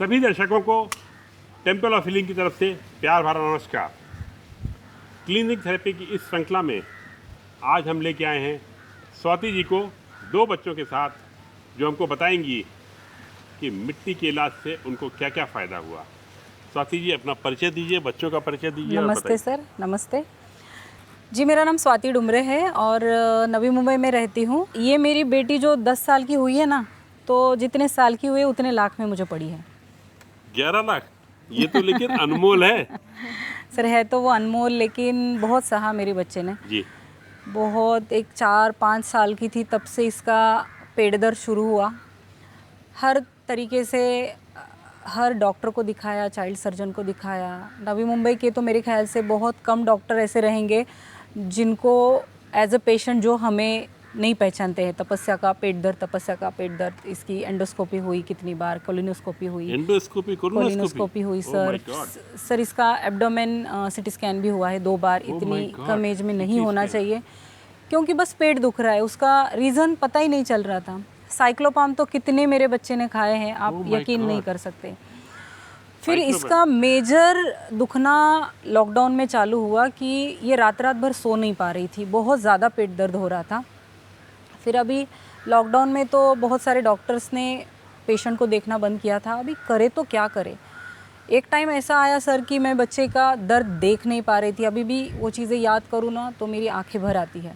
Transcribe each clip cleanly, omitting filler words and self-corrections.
सभी दर्शकों को टेम्पल ऑफ हीलिंग की तरफ से प्यार भरा नमस्कार। क्लिनिक थेरेपी की इस श्रृंखला में आज हम लेके आए हैं स्वाति जी को दो बच्चों के साथ, जो हमको बताएंगी कि मिट्टी के इलाज से उनको क्या क्या फ़ायदा हुआ। स्वाति जी, अपना परिचय दीजिए, बच्चों का परिचय दीजिए। नमस्ते सर, नमस्ते जी। मेरा नाम स्वाति डुमरे है और नवी मुंबई में रहती हूँ। ये मेरी बेटी जो 10 साल की हुई है ना, तो जितने साल की हुई है उतने लाख में मुझे पड़ी है। 11 लाख? ये तो लेकिन अनमोल है। सर है तो वो अनमोल, लेकिन बहुत सहा मेरे बच्चे ने जी। बहुत। एक 4-5 साल की थी तब से इसका पेट दर्द शुरू हुआ। हर तरीके से हर डॉक्टर को दिखाया, चाइल्ड सर्जन को दिखाया। नवी मुंबई के तो मेरे ख्याल से बहुत कम डॉक्टर ऐसे रहेंगे जिनको एज अ पेशेंट जो हमें नहीं पहचानते हैं। तपस्या का पेट दर्द, इसकी एंडोस्कोपी हुई कितनी बार, कोलोनोस्कोपी हुई, एंडोस्कोपी, कोलोनोस्कोपी हुई सर। सर इसका एब्डोमेन सिटी स्कैन भी हुआ है 2 बार। इतनी कम एज में नहीं होना चाहिए, क्योंकि बस पेट दुख रहा है। उसका रीज़न पता ही नहीं चल रहा था। साइक्लोपाम तो कितने मेरे बच्चे ने खाए हैं, आप यकीन नहीं कर सकते। फिर इसका मेजर दुखना लॉकडाउन में चालू हुआ कि ये रात भर सो नहीं पा रही थी, बहुत ज़्यादा पेट दर्द हो रहा था। फिर अभी लॉकडाउन में तो बहुत सारे डॉक्टर्स ने पेशेंट को देखना बंद किया था। अभी करे तो क्या करे। एक टाइम ऐसा आया सर कि मैं बच्चे का दर्द देख नहीं पा रही थी। अभी भी वो चीज़ें याद करूँ ना तो मेरी आंखें भर आती है।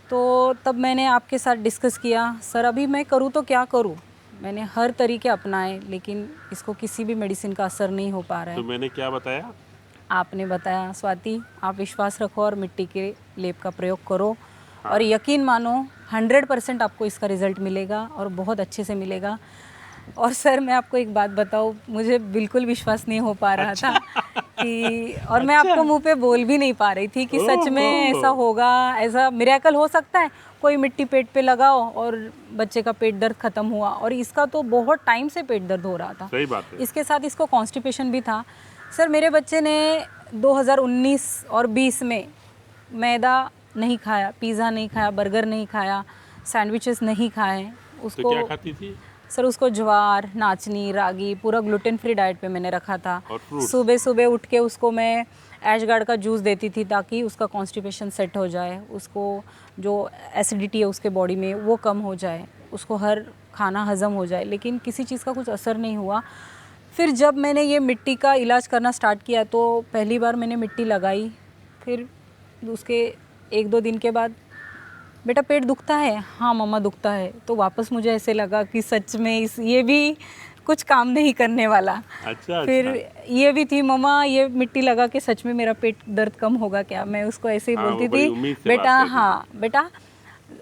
तो तब मैंने आपके साथ डिस्कस किया, सर अभी मैं करूँ तो क्या करूँ। मैंने हर तरीके अपनाए, लेकिन इसको किसी भी मेडिसिन का असर नहीं हो पा रहा है। तो मैंने क्या बताया? आपने बताया, स्वाति आप विश्वास रखो और मिट्टी के लेप का प्रयोग करो। और यकीन मानो 100% आपको इसका रिज़ल्ट मिलेगा और बहुत अच्छे से मिलेगा। और सर मैं आपको एक बात बताऊँ, मुझे बिल्कुल विश्वास नहीं हो पा रहा था कि, और मैं आपको मुंह पे बोल भी नहीं पा रही थी कि सच में ऐसा होगा, ऐसा मिरेकल हो सकता है। कोई मिट्टी पेट पे लगाओ और बच्चे का पेट दर्द ख़त्म हुआ। और इसका तो बहुत टाइम से पेट दर्द हो रहा था। सही बात है। इसके साथ इसको कॉन्स्टिपेशन भी था। सर मेरे बच्चे ने 2019 और 20 में मैदा नहीं खाया, पिज़्ज़ा नहीं खाया, बर्गर नहीं खाया, सैंडविचेस नहीं खाए। उसको तो क्या खाती थी? सर उसको ज्वार, नाचनी, रागी, पूरा ग्लूटेन फ्री डाइट पे मैंने रखा था। और फ्रूट्स? सुबह सुबह उठ के उसको मैं ऐशगार्ड का जूस देती थी ताकि उसका कॉन्स्टिपेशन सेट हो जाए, उसको जो एसिडिटी है उसके बॉडी में वो कम हो जाए, उसको हर खाना हज़म हो जाए। लेकिन किसी चीज़ का कुछ असर नहीं हुआ। फिर जब मैंने ये मिट्टी का इलाज करना स्टार्ट किया तो पहली बार मैंने मिट्टी लगाई। फिर उसके 1-2 दिन के बाद, बेटा पेट दुखता है? हाँ मम्मा दुखता है। तो वापस मुझे ऐसे लगा कि सच में ये भी कुछ काम नहीं करने वाला। अच्छा। फिर ये भी थी, मम्मा ये मिट्टी लगा के सच में मेरा पेट दर्द कम होगा क्या? मैं उसको ऐसे ही बोलती वो बड़ी थी, उम्मीद से बेटा बात करती हाँ बेटा,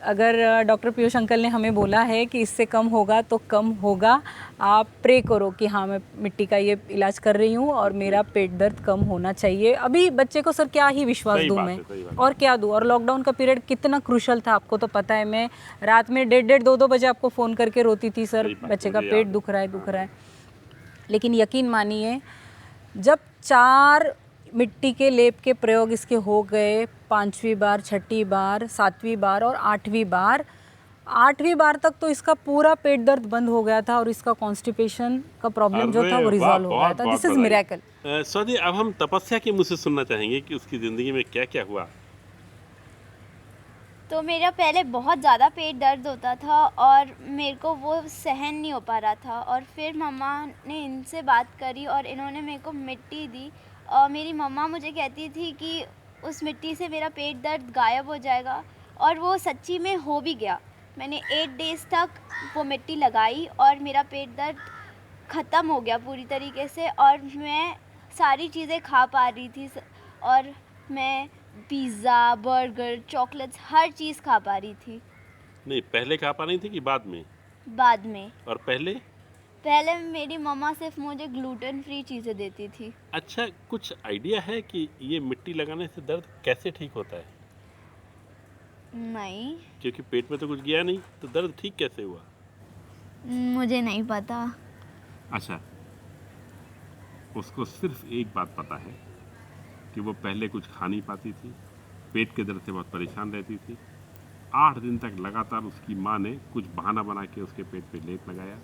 अगर डॉक्टर पीयूष अंकल ने हमें बोला है कि इससे कम होगा तो कम होगा। आप प्रे करो कि हाँ मैं मिट्टी का ये इलाज कर रही हूँ और मेरा पेट दर्द कम होना चाहिए। अभी बच्चे को सर क्या ही विश्वास दूँ मैं, और क्या दूँ। और लॉकडाउन का पीरियड कितना क्रूशल था आपको तो पता है। मैं रात में 1:30, 2-2 बजे आपको फ़ोन करके रोती थी, सर बच्चे का पेट दुख रहा है। लेकिन यकीन मानिए, जब 4 मिट्टी के लेप के प्रयोग इसके हो गए, 5वीं बार, 6ठी बार, 7वीं बार और 8वीं बार तक तो इसका पूरा पेट दर्द बंद हो गया था और इसका कॉन्स्टिपेशन का प्रॉब्लम जो था वो रिजॉल्व हो गया था। This is miracle. स्वाति, अब हम तपस्या के मुझ से सुनना चाहेंगे कि उसकी ज़िंदगी में क्या क्या हुआ। तो मेरा पहले बहुत ज़्यादा पेट दर्द होता था और मेरे को वो सहन नहीं हो पा रहा था। और फिर मम्मा ने इनसे बात करी और इन्होंने मेरे को मिट्टी दी। और मेरी मम्मा मुझे कहती थी कि उस मिट्टी से मेरा पेट दर्द गायब हो जाएगा, और वो सच्ची में हो भी गया। मैंने 8 डेज़ तक वो मिट्टी लगाई और मेरा पेट दर्द ख़त्म हो गया पूरी तरीके से। और मैं सारी चीज़ें खा पा रही थी, और मैं पिज़्ज़ा, बर्गर, चॉकलेट्स हर चीज़ खा पा रही थी। नहीं, पहले खा पा रही थी कि बाद में? बाद में। और पहले? पहले मेरी मम्मा सिर्फ मुझे ग्लूटेन फ्री चीज़ें देती थी। अच्छा, कुछ आइडिया है कि ये मिट्टी लगाने से दर्द कैसे ठीक होता है? नहीं, क्योंकि पेट में तो कुछ गया नहीं, तो दर्द ठीक कैसे हुआ? मुझे नहीं पता। अच्छा, उसको सिर्फ एक बात पता है कि वो पहले कुछ खा नहीं पाती थी, पेट के दर्द से बहुत परेशान रहती थी। 8 दिन तक लगातार उसकी माँ ने कुछ बहाना बना के उसके पेट पे लेप लगाया।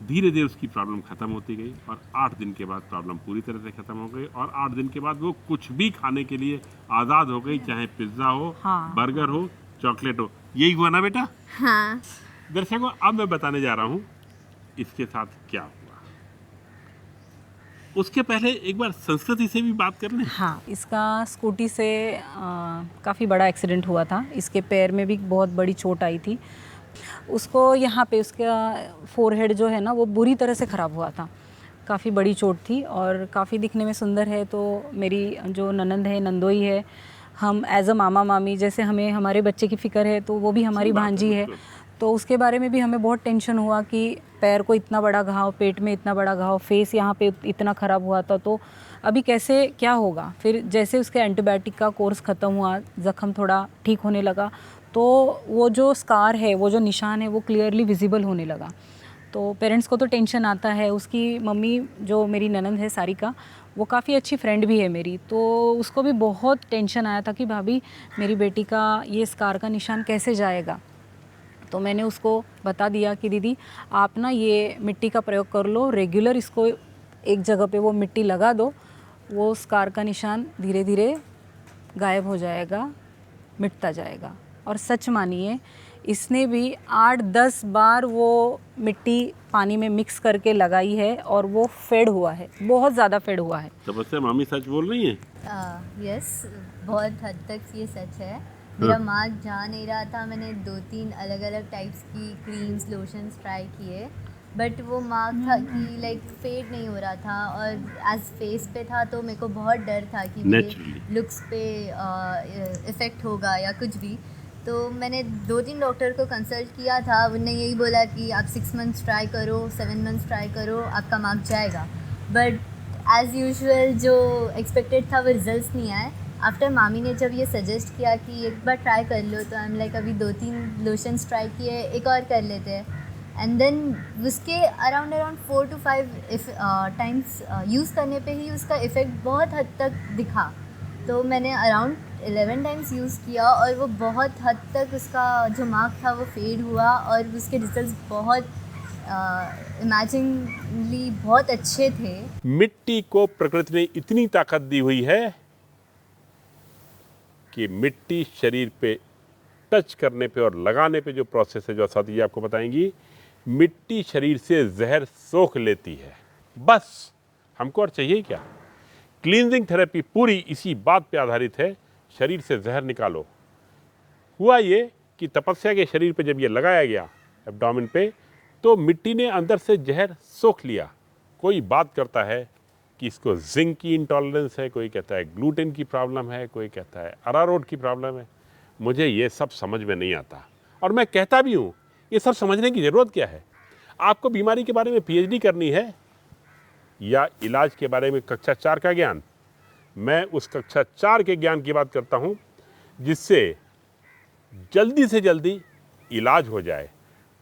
धीरे धीरे उसकी प्रॉब्लम ख़त्म होती गई और 8 दिन के बाद प्रॉब्लम पूरी तरह से ख़त्म हो गई और 8 दिन के बाद वो कुछ भी खाने के लिए आज़ाद हो गई, चाहे पिज़्ज़ा हो, हाँ। बर्गर हो, चॉकलेट हो। यही हुआ ना बेटा? हाँ। दर्शकों, अब मैं बताने जा रहा हूँ इसके साथ क्या हुआ। उसके पहले एक बार संस्कृति से भी बात कर लें। हाँ, इसका स्कूटी से काफ़ी बड़ा एक्सीडेंट हुआ था। इसके पैर में भी बहुत बड़ी चोट आई थी। उसको यहाँ पे उसका फोरहेड जो है ना वो बुरी तरह से ख़राब हुआ था। काफ़ी बड़ी चोट थी और काफ़ी दिखने में सुंदर है। तो मेरी जो ननंद है, नंदोई है, हम एज अ मामा मामी जैसे हमें हमारे बच्चे की फ़िक्र है, तो वो भी हमारी भांजी है। तो उसके बारे में भी हमें बहुत टेंशन हुआ कि पैर को इतना बड़ा घाव, पेट में इतना बड़ा घाव, फेस यहाँ पे इतना ख़राब हुआ था, तो अभी कैसे क्या होगा। फिर जैसे उसके एंटीबायोटिक का कोर्स ख़त्म हुआ, ज़ख्म थोड़ा ठीक होने लगा, तो वो जो स्कार है, वो जो निशान है, वो क्लियरली विजिबल होने लगा। तो पेरेंट्स को तो टेंशन आता है। उसकी मम्मी जो मेरी ननंद है सारिका, वो काफ़ी अच्छी फ्रेंड भी है मेरी, तो उसको भी बहुत टेंशन आया था कि भाभी मेरी बेटी का ये स्कार का निशान कैसे जाएगा। तो मैंने उसको बता दिया कि दीदी आप ना ये मिट्टी का प्रयोग कर लो, रेगुलर इसको एक जगह पे वो मिट्टी लगा दो, वो स्कार का निशान धीरे धीरे गायब हो जाएगा, मिटता जाएगा। और सच मानिए इसने भी 8-10 बार वो मिट्टी पानी में मिक्स करके लगाई है और वो फेड हुआ है, बहुत ज़्यादा फेड हुआ है। तो बच्चे, मामी सच बोल रही हैं? यस, बहुत हद तक ये सच है। मेरा मार्क जा नहीं रहा था। मैंने 2-3 अलग अलग टाइप्स की क्रीम्स, लोशंस ट्राई किए, बट वो मार्क था कि लाइक फेड नहीं हो रहा था। और एज फेस पे था तो मेरे को बहुत डर था कि मेरे लुक्स पे इफ़ेक्ट होगा या कुछ भी। तो मैंने 2-3 डॉक्टर को कंसल्ट किया था। उन्होंने यही बोला कि आप 6 मंथ्स ट्राई करो, 7 मंथ्स ट्राई करो, आपका मार्क जाएगा। बट एज़ यूजुअल जो एक्सपेक्टेड था वो रिजल्ट्स नहीं आए। आफ्टर मामी ने जब ये सजेस्ट किया कि एक बार ट्राई कर लो, तो आई एम लाइक अभी 2-3 लोशंस ट्राई किए, एक और कर लेते हैं। एंड देन उसके अराउंड 4 to 5 टाइम्स यूज़ करने पे ही उसका इफ़ेक्ट बहुत हद तक दिखा। तो मैंने अराउंड 11 टाइम्स यूज़ किया और वो बहुत हद तक उसका जो मार्क था वो फेड हुआ और उसके रिजल्ट्स बहुत इमेजिनली बहुत अच्छे थे। मिट्टी को प्रकृति ने इतनी ताकत दी हुई है कि मिट्टी शरीर पे टच करने पे और लगाने पे जो प्रोसेस है, जो स्वाति जी आपको बताएंगी, मिट्टी शरीर से जहर सोख लेती है। बस हमको और चाहिए क्या? क्लींजिंग थेरेपी पूरी इसी बात पे आधारित है, शरीर से जहर निकालो। हुआ ये कि तपस्या के शरीर पे जब ये लगाया गया एब्डोमेन पे, तो मिट्टी ने अंदर से जहर सोख लिया। कोई बात करता है कि इसको जिंक की इंटॉलरेंस है, कोई कहता है ग्लूटेन की प्रॉब्लम है, कोई कहता है अरारोट की प्रॉब्लम है। मुझे ये सब समझ में नहीं आता और मैं कहता भी हूँ, ये सब समझने की ज़रूरत क्या है? आपको बीमारी के बारे में पीएचडी करनी है या इलाज के बारे में कक्षा 4 का ज्ञान? मैं उस कक्षा 4 के ज्ञान की बात करता हूँ जिससे जल्दी से जल्दी इलाज हो जाए।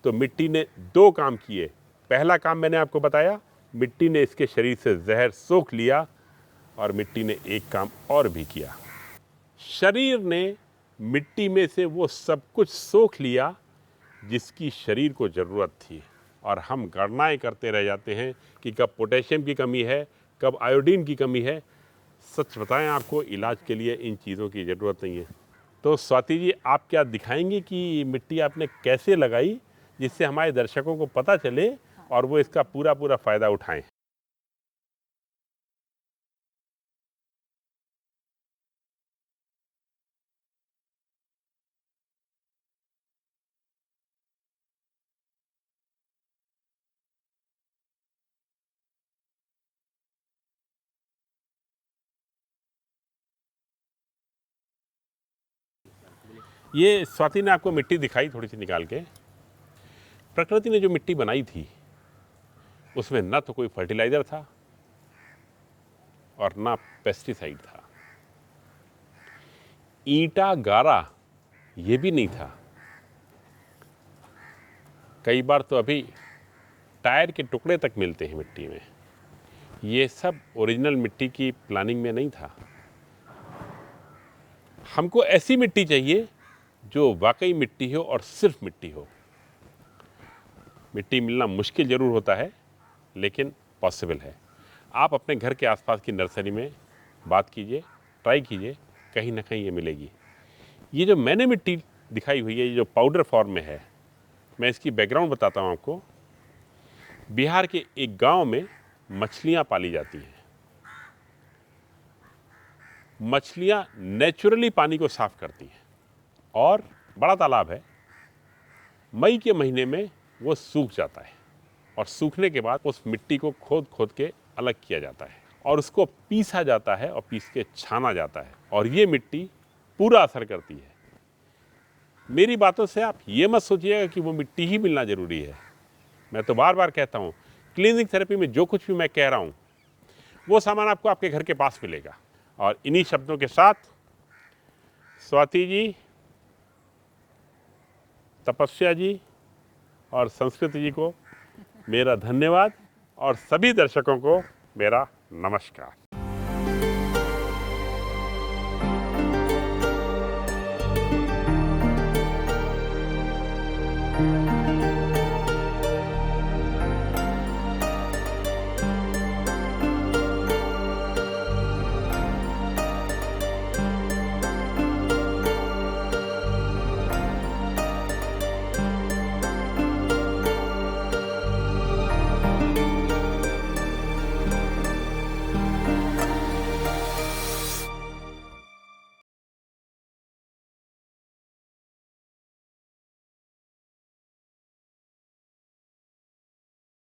तो मिट्टी ने 2 काम किए। पहला काम मैंने आपको बताया, मिट्टी ने इसके शरीर से जहर सोख लिया और मिट्टी ने एक काम और भी किया। शरीर ने मिट्टी में से वो सब कुछ सोख लिया जिसकी शरीर को ज़रूरत थी और हम गणनाएं करते रह जाते हैं कि कब पोटेशियम की कमी है, कब आयोडीन की कमी है। सच बताएं, आपको इलाज के लिए इन चीज़ों की ज़रूरत नहीं है। तो स्वाति जी, आप क्या दिखाएंगी कि मिट्टी आपने कैसे लगाई जिससे हमारे दर्शकों को पता चले और वो इसका पूरा पूरा फ़ायदा उठाएं? ये स्वाति ने आपको मिट्टी दिखाई थोड़ी सी निकाल के। प्रकृति ने जो मिट्टी बनाई थी उसमें ना तो कोई फर्टिलाइज़र था और ना पेस्टिसाइड था। ईंटा गारा ये भी नहीं था। कई बार तो अभी टायर के टुकड़े तक मिलते हैं मिट्टी में। ये सब ओरिजिनल मिट्टी की प्लानिंग में नहीं था। हमको ऐसी मिट्टी चाहिए जो वाकई मिट्टी हो और सिर्फ मिट्टी हो। मिट्टी मिलना मुश्किल ज़रूर होता है, लेकिन पॉसिबल है। आप अपने घर के आसपास की नर्सरी में बात कीजिए, ट्राई कीजिए, कहीं ना कहीं ये मिलेगी। ये जो मैंने मिट्टी दिखाई हुई है, ये जो पाउडर फॉर्म में है, मैं इसकी बैकग्राउंड बताता हूँ आपको। बिहार के एक गांव में मछलियाँ पाली जाती हैं। मछलियाँ नेचुरली पानी को साफ करती हैं और बड़ा तालाब है। मई के महीने में वो सूख जाता है और सूखने के बाद उस मिट्टी को खोद खोद के अलग किया जाता है और उसको पीसा जाता है और पीस के छाना जाता है और ये मिट्टी पूरा असर करती है। मेरी बातों से आप ये मत सोचिएगा कि वो मिट्टी ही मिलना ज़रूरी है। मैं तो बार बार कहता हूँ, क्लीनिंग थेरेपी में जो कुछ भी मैं कह रहा हूँ वो सामान आपको आपके घर के पास मिलेगा। और इन्हीं शब्दों के साथ स्वाति जी, तपस्या जी और संस्कृति जी को मेरा धन्यवाद और सभी दर्शकों को मेरा नमस्कार।